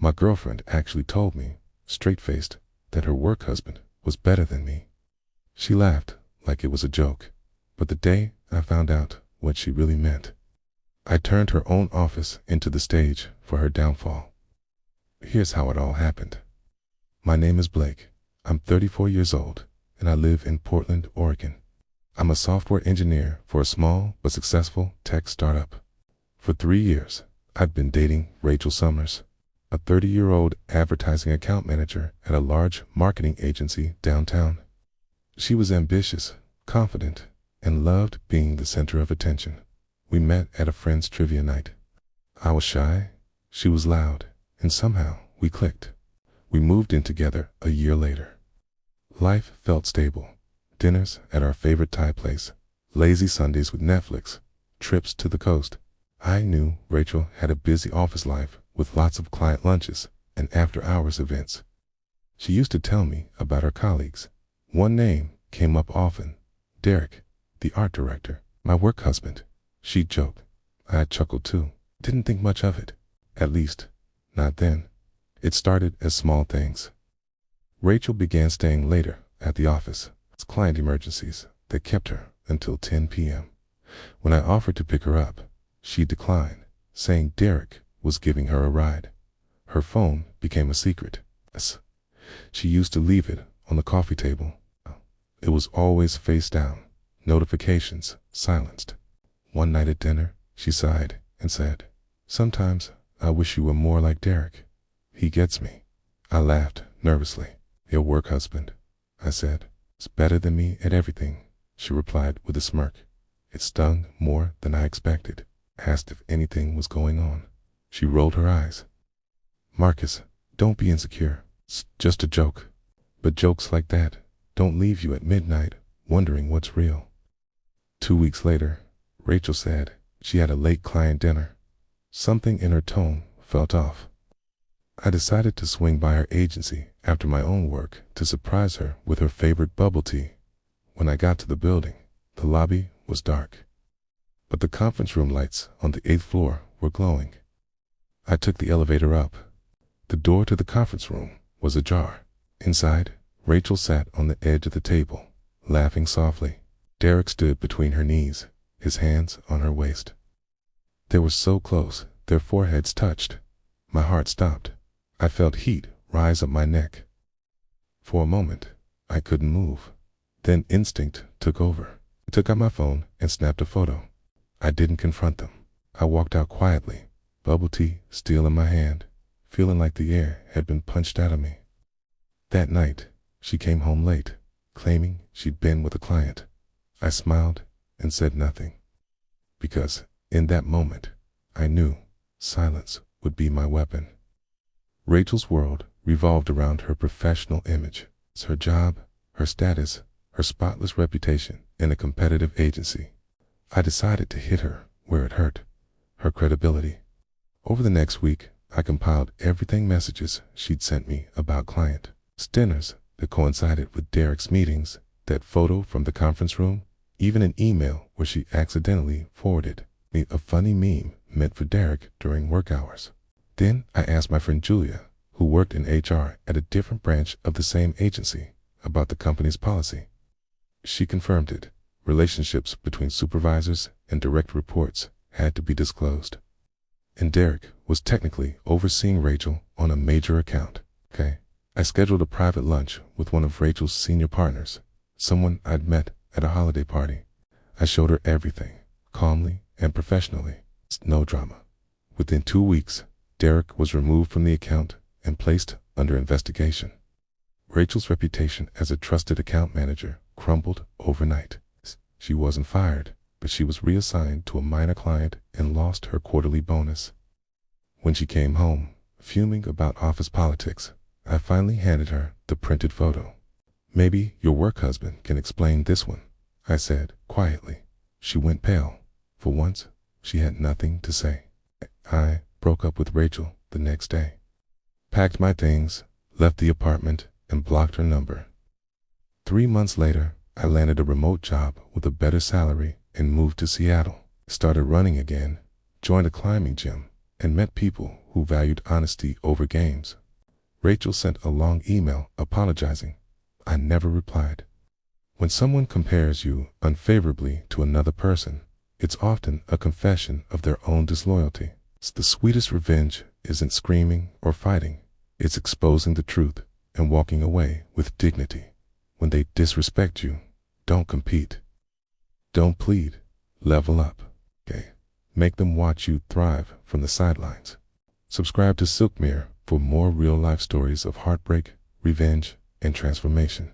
My girlfriend actually told me, straight-faced, that her work husband was better than me. She laughed like it was a joke, but the day I found out what she really meant, I turned her own office into the stage for her downfall. Here's how it all happened. My name is Blake. I'm 34 years old, and I live in Portland, Oregon. I'm a software engineer for a small but successful tech startup. For 3 years, I've been dating Rachel Summers, a 30-year-old advertising account manager at a large marketing agency downtown. She was ambitious, confident, and loved being the center of attention. We met at a friend's trivia night. I was shy, she was loud, and somehow we clicked. We moved in together a year later. Life felt stable. Dinners at our favorite Thai place, lazy Sundays with Netflix, trips to the coast. I knew Rachel had a busy office life with lots of client lunches and after-hours events. She used to tell me about her colleagues. One name came up often: Derek, the art director, my work husband. She'd joke. I chuckled too. Didn't think much of it. At least, not then. It started as small things. Rachel began staying later at the office. It's client emergencies that kept her until 10 p.m. When I offered to pick her up, she declined, saying Derek was giving her a ride. Her phone became a secret. She used to leave it on the coffee table. It was always face down, notifications silenced. One night at dinner, she sighed and said, "Sometimes I wish you were more like Derek. He gets me." I laughed nervously. "Your work husband," I said, "is better than me at everything," she replied with a smirk. It stung more than I expected. I asked if anything was going on. She rolled her eyes. "Marcus, don't be insecure. It's just a joke." But jokes like that don't leave you at midnight wondering what's real. 2 weeks later, Rachel said she had a late client dinner. Something in her tone felt off. I decided to swing by her agency after my own work to surprise her with her favorite bubble tea. When I got to the building, the lobby was dark, but the conference room lights on the 8th floor were glowing. I took the elevator up. The door to the conference room was ajar. Inside, Rachel sat on the edge of the table, laughing softly. Derek stood between her knees, his hands on her waist. They were so close, their foreheads touched. My heart stopped. I felt heat rise up my neck. For a moment, I couldn't move. Then instinct took over. I took out my phone and snapped a photo. I didn't confront them. I walked out quietly, bubble tea still in my hand, feeling like the air had been punched out of me. That night, she came home late, claiming she'd been with a client. I smiled and said nothing, because in that moment, I knew silence would be my weapon. Rachel's world revolved around her professional image, her job, her status, her spotless reputation in a competitive agency. I decided to hit her where it hurt, her credibility. Over the next week, I compiled everything messages she'd sent me about client, dinners that coincided with Derek's meetings, that photo from the conference room, even an email where she accidentally forwarded me a funny meme meant for Derek during work hours. Then I asked my friend Julia, who worked in HR at a different branch of the same agency, about the company's policy. She confirmed it. Relationships between supervisors and direct reports had to be disclosed. And Derek was technically overseeing Rachel on a major account. I scheduled a private lunch with one of Rachel's senior partners, someone I'd met at a holiday party. I showed her everything, calmly and professionally. No drama. Within 2 weeks, Derek was removed from the account and placed under investigation. Rachel's reputation as a trusted account manager crumbled overnight. She wasn't fired, but she was reassigned to a minor client and lost her quarterly bonus. When she came home, fuming about office politics, I finally handed her the printed photo. "Maybe your work husband can explain this one," I said quietly. She went pale. For once, she had nothing to say. I broke up with Rachel the next day, packed my things, left the apartment, and blocked her number. 3 months later, I landed a remote job with a better salary and moved to Seattle. Started running again, joined a climbing gym, and met people who valued honesty over games. Rachel sent a long email apologizing. I never replied. When someone compares you unfavorably to another person, it's often a confession of their own disloyalty. The sweetest revenge isn't screaming or fighting. It's exposing the truth and walking away with dignity. When they disrespect you, don't compete. Don't plead. Level up. Okay? Make them watch you thrive from the sidelines. Subscribe to SilkMirror for more real-life stories of heartbreak, revenge, and transformation.